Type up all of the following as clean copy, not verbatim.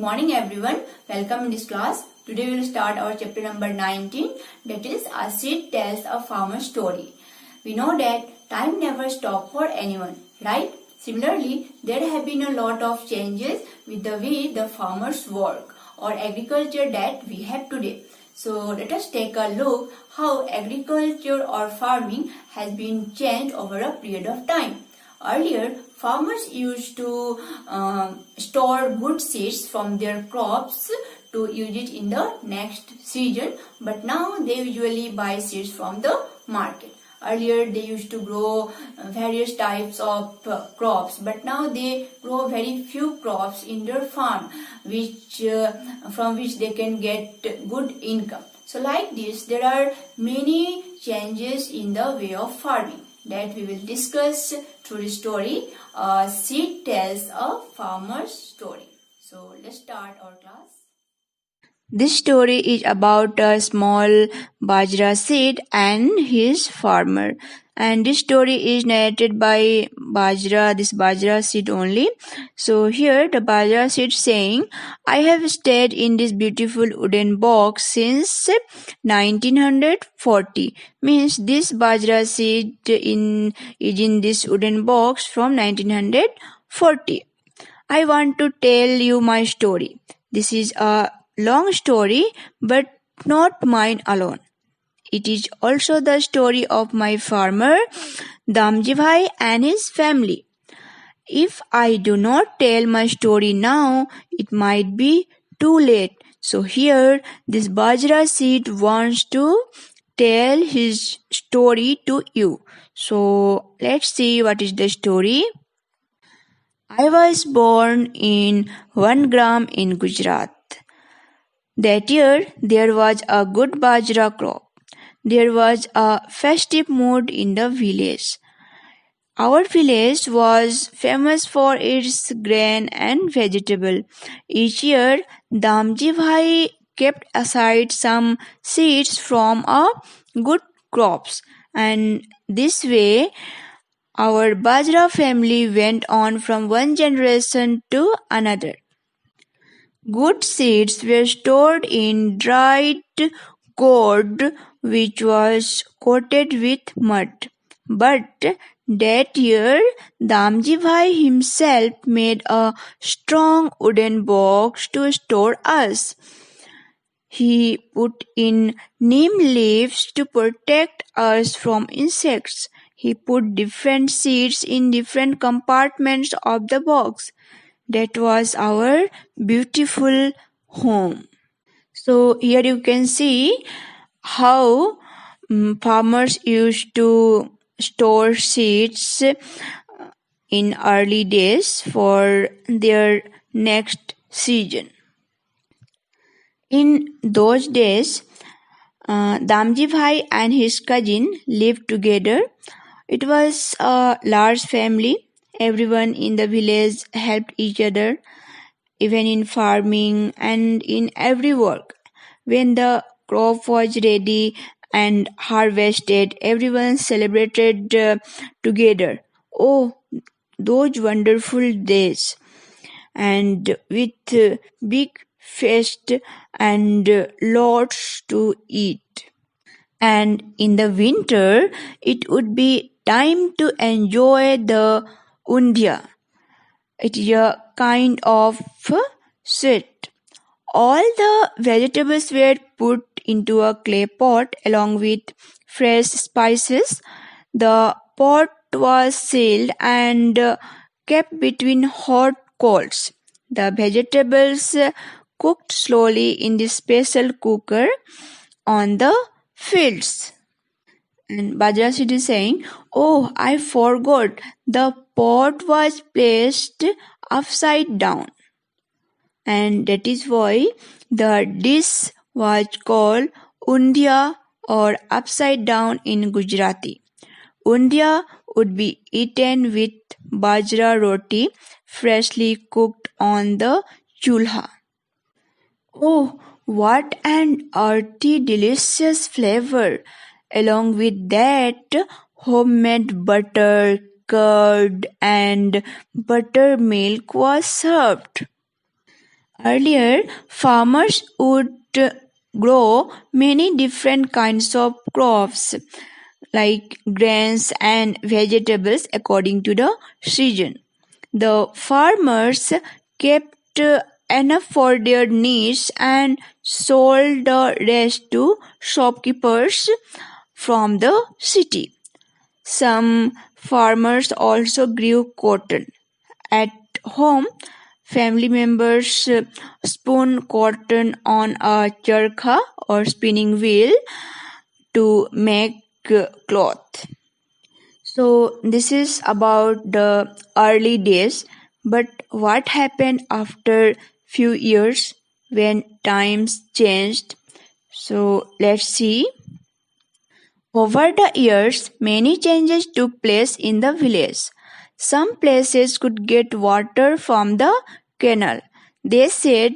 Good morning everyone. Welcome in this class. Today we will start our chapter number 19, that is A Seed Tells a Farmer's Story. We know that time never stops for anyone, right? Similarly, there have been a lot of changes with the way the farmers work or agriculture that we have today. So let us take a look how agriculture or farming has been changed over a period of time. Earlier, farmers used to store good seeds from their crops to use it in the next season, but now they usually buy seeds from the market. Earlier they used to grow various types of crops, but now they grow very few crops in their farm, from which they can get good income. So like this, there are many changes in the way of farming that we will discuss through the story. Seed tells a farmer's story. So let's start our class. This story is about a small bajra seed and his farmer. And this story is narrated by this bajra seed only. So here the bajra seed saying, I have stayed in this beautiful wooden box since 1940. Means this bajra seed is in this wooden box from 1940. I want to tell you my story. This is a long story, but not mine alone. It is also the story of my farmer, Damji Bhai, and his family. If I do not tell my story now, it might be too late. So here, this Bajra seed wants to tell his story to you. So let's see what is the story. I was born in 1 gram in Gujarat. That year, there was a good bajra crop. There was a festive mood in the village. Our village was famous for its grain and vegetable. Each year, Damji Bhai kept aside some seeds from a good crops, and this way, our bajra family went on from one generation to another. Good seeds were stored in dried gourd which was coated with mud. But that year, Damji Bhai himself made a strong wooden box to store us. He put in neem leaves to protect us from insects. He put different seeds in different compartments of the box. That was our beautiful home. So here you can see how farmers used to store seeds in early days for their next season. In those days, Damji Bhai and his cousin lived together. It was a large family. Everyone in the village helped each other, even in farming and in every work. When the crop was ready and harvested, everyone celebrated together. Oh, those wonderful days! And with big feast and lots to eat. And in the winter, it would be time to enjoy the undia. It is a kind of sweet. All the vegetables were put into a clay pot along with fresh spices. The pot was sealed and kept between hot coals. The vegetables cooked slowly in the special cooker on the fields. And Bajra Seed is saying, oh, I forgot, the pot was placed upside down. And that is why the dish was called undia or upside down in Gujarati. Undia would be eaten with bajra roti freshly cooked on the chulha. Oh, what an earthy, delicious flavor! Along with that, homemade butter, curd, and buttermilk was served. Earlier, farmers would grow many different kinds of crops like grains and vegetables according to the season. The farmers kept enough for their needs and sold the rest to shopkeepers from the city. Some farmers also grew cotton. At home, family members spun cotton on a charkha or spinning wheel to make cloth. So this is about the early days, but what happened after few years when times changed? So let's see. Over the years, many changes took place in the village. Some places could get water from the canal. They said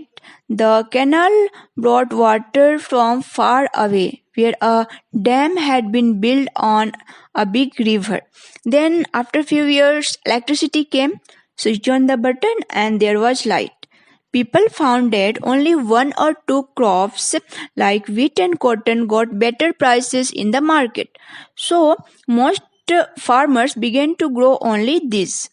the canal brought water from far away, where a dam had been built on a big river. Then, after few years, electricity came, switch on the button, and there was light. People found that only one or two crops like wheat and cotton got better prices in the market. So most farmers began to grow only this.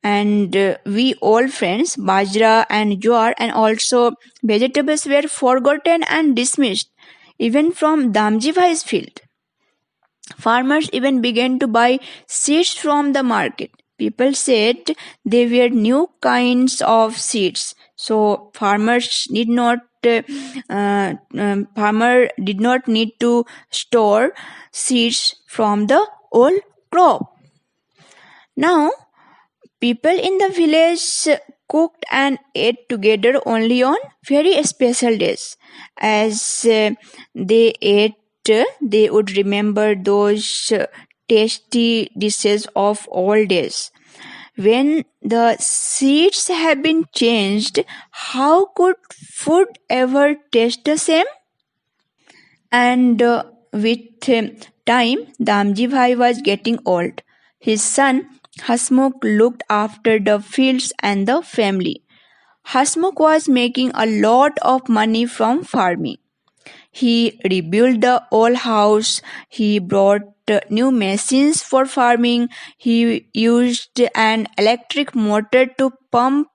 And we all friends, bajra and jowar and also vegetables were forgotten and dismissed, even from Damji Bhai's field. Farmers even began to buy seeds from the market. People said they were new kinds of seeds. So farmer did not need to store seeds from the old crop. Now people in the village cooked and ate together only on very special days. As they ate, they would remember those tasty dishes of old days. When the seeds have been changed, how could food ever taste the same? And with time, Damji Bhai was getting old. His son Hasmukh looked after the fields and the family. Hasmukh was making a lot of money from farming. He rebuilt the old house. He brought new machines for farming. He used an electric motor to pump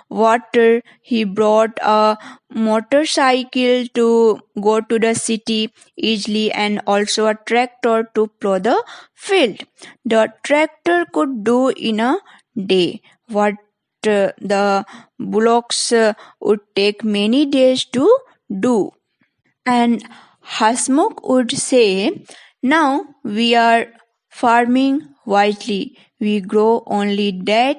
water. He brought a motorcycle to go to the city easily and also a tractor to plow the field. The tractor could do in a day what the bullocks would take many days to do. And Hasmukh would say, now we are farming wisely. We grow only that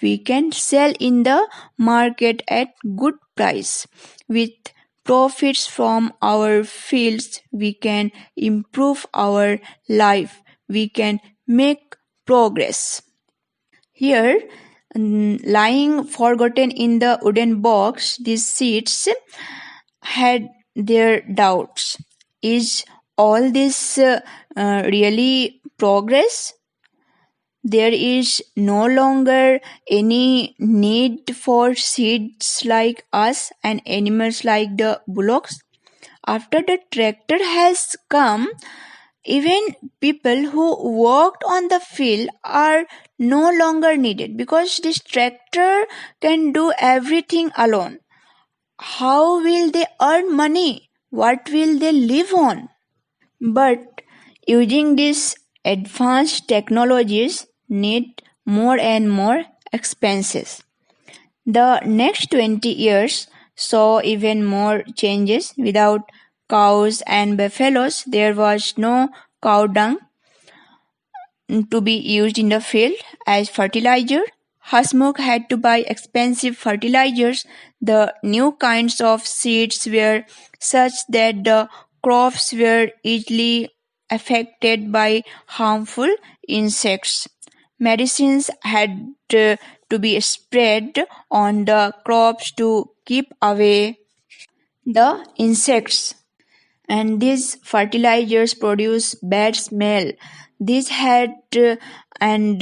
we can sell in the market at good price. With profits from our fields, we can improve our life. We can make progress. Here, lying forgotten in the wooden box, these seeds had their doubts. Is all this really progress? There is no longer any need for seeds like us and animals like the bullocks. After the tractor has come, even people who worked on the field are no longer needed because this tractor can do everything alone. How will they earn money? What will they live on? But using these advanced technologies need more and more expenses. The next 20 years saw even more changes. Without cows and buffaloes, there was no cow dung to be used in the field as fertilizer. Hasmukh had to buy expensive fertilizers. The new kinds of seeds were such that the crops were easily affected by harmful insects. Medicines had to be spread on the crops to keep away the insects. And these fertilizers produce bad smell. These had and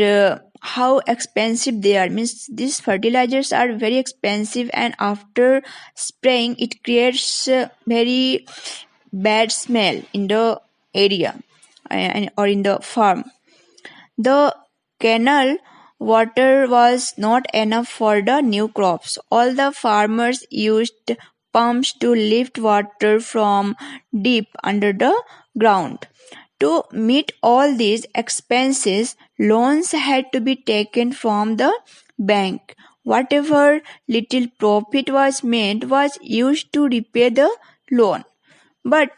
how expensive they are. Means these fertilizers are very expensive, and after spraying it creates a very bad smell in the area or in the farm. The canal water was not enough for the new crops. All the farmers used pumps to lift water from deep under the ground. To meet all these expenses, loans had to be taken from the bank. Whatever little profit was made was used to repay the loan. But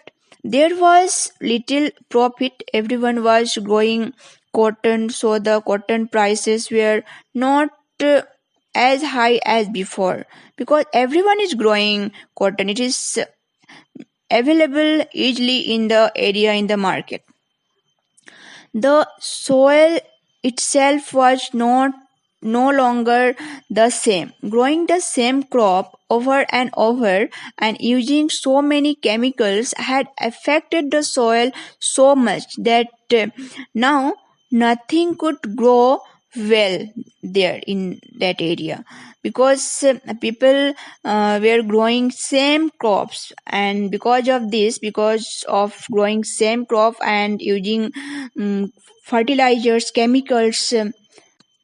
there was little profit. Everyone was growing cotton, so the cotton prices were not as high as before, because everyone is growing cotton. It is available easily in the area, in the market. The soil itself was no longer the same. Growing the same crop over and over and using so many chemicals had affected the soil so much that now nothing could grow well there in that area, because people were growing same crops, and because of growing same crop and using fertilizers, chemicals,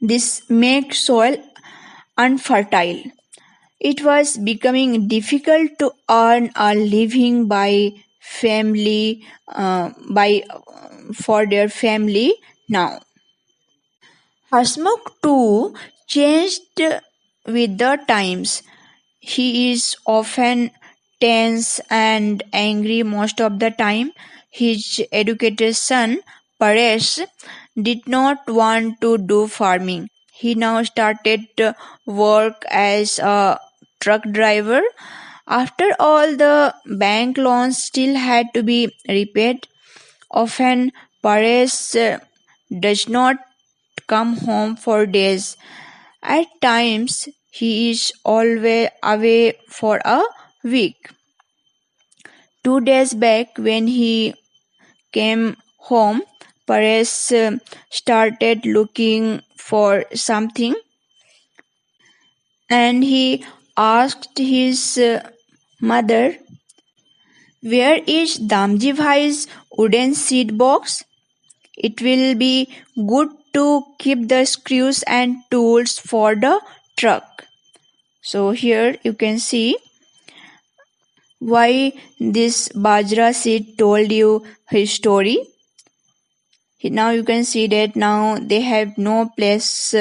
this makes soil unfertile. It was becoming difficult to earn a living by for their family now. Hasmukh too changed with the times. He is often tense and angry most of the time. His educated son, Paresh, did not want to do farming. He now started work as a truck driver. After all, the bank loans still had to be repaid. Often, Paresh does not come home for days. At times, he is always away for a week. 2 days back, when he came home, Paresh started looking for something, and he asked his mother, "Where is Damji Bhai's wooden seed box? It will be good to keep the screws and tools for the truck." So here you can see why this Bajra seed told you his story. Now you can see that now they have no place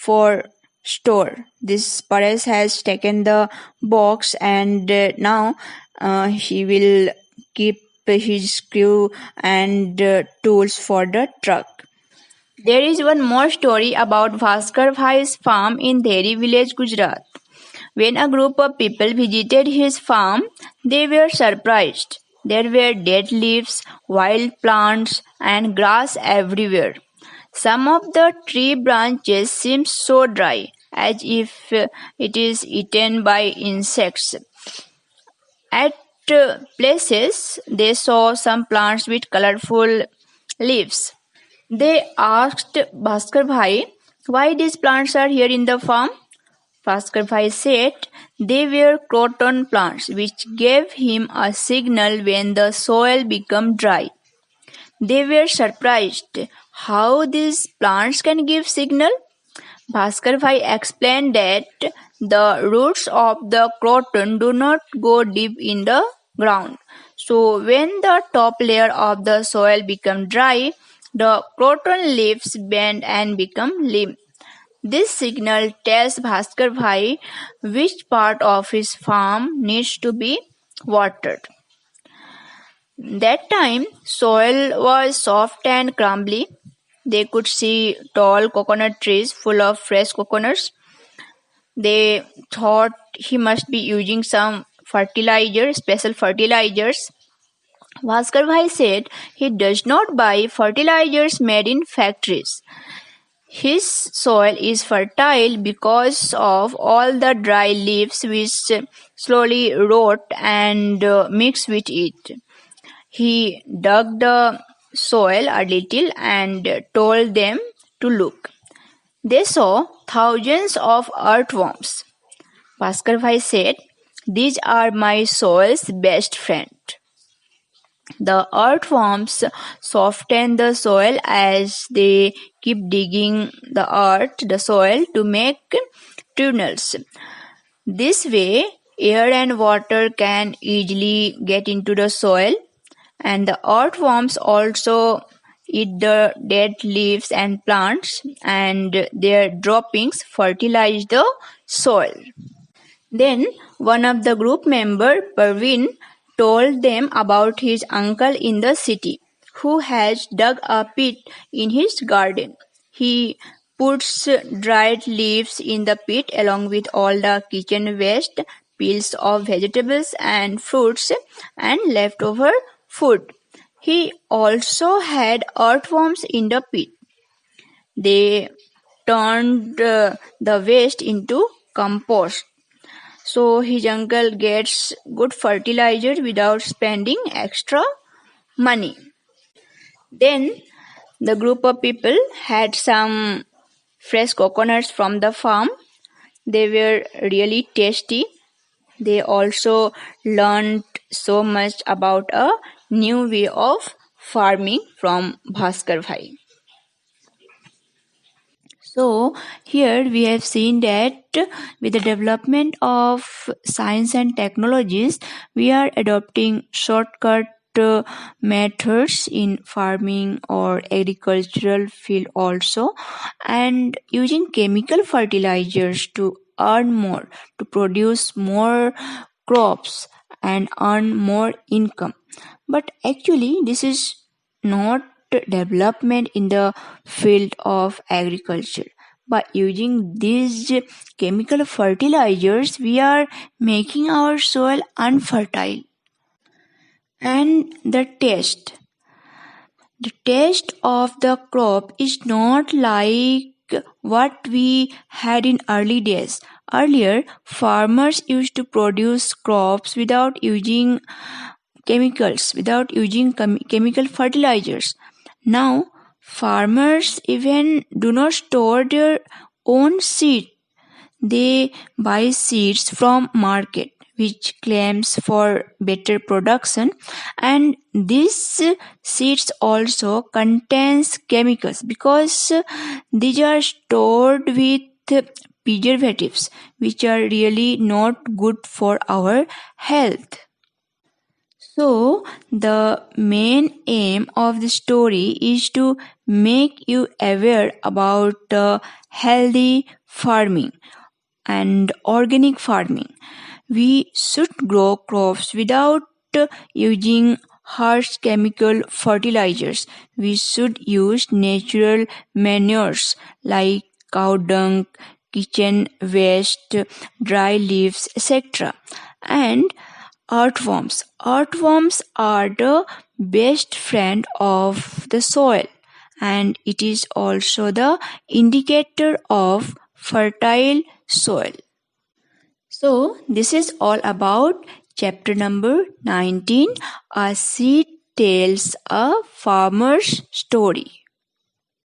for store. This Paresh has taken the box, and now he will keep his screw and tools for the truck. There is one more story about Bhaskar Bhai's farm in Dheri village, Gujarat. When a group of people visited his farm, they were surprised. There were dead leaves, wild plants, and grass everywhere. Some of the tree branches seemed so dry, as if it is eaten by insects. At places, they saw some plants with colorful leaves. They asked Bhaskar Bhai why these plants are here in the farm. Bhaskar Bhai said they were croton plants which gave him a signal when the soil became dry. They were surprised how these plants can give signal. Bhaskar Bhai explained that the roots of the croton do not go deep in the ground. So when the top layer of the soil becomes dry, the croton leaves bend and become limp. This signal tells Bhaskar Bhai which part of his farm needs to be watered. That time, soil was soft and crumbly. They could see tall coconut trees full of fresh coconuts. They thought he must be using some special fertilizers. Bhaskar Bhai said he does not buy fertilizers made in factories. His soil is fertile because of all the dry leaves which slowly rot and mix with it. He dug the soil a little and told them to look. They saw thousands of earthworms. Bhaskar Bhai said, "These are my soil's best friend." The earthworms soften the soil as they keep digging the soil to make tunnels. This way, air and water can easily get into the soil, and the earthworms also eat the dead leaves and plants, and their droppings fertilize the soil. Then one of the group member, Parveen, told them about his uncle in the city who has dug a pit in his garden. He puts dried leaves in the pit along with all the kitchen waste, peels of vegetables and fruits, and leftover food. He also had earthworms in the pit. They turned the waste into compost. So his uncle gets good fertilizer without spending extra money. Then the group of people had some fresh coconuts from the farm. They were really tasty. They also learned so much about a new way of farming from Bhaskar Bhai. So here we have seen that with the development of science and technologies, we are adopting shortcut methods in farming or agricultural field also, and using chemical fertilizers to earn more, to produce more crops and earn more income. But actually this is not development in the field of agriculture. By using these chemical fertilizers, we are making our soil unfertile. And the taste of the crop is not like what we had in early days. Earlier, farmers used to produce crops without using chemicals, without using chemical fertilizers. Now, farmers even do not store their own seed. They buy seeds from market which claims for better production, and these seeds also contains chemicals because these are stored with preservatives which are really not good for our health. So, the main aim of the story is to make you aware about healthy farming and organic farming. We should grow crops without using harsh chemical fertilizers. We should use natural manures like cow dung, kitchen waste, dry leaves, etc. And earthworms. Earthworms are the best friend of the soil, and it is also the indicator of fertile soil. So, this is all about chapter number 19, A Seed Tells a Farmer's Story.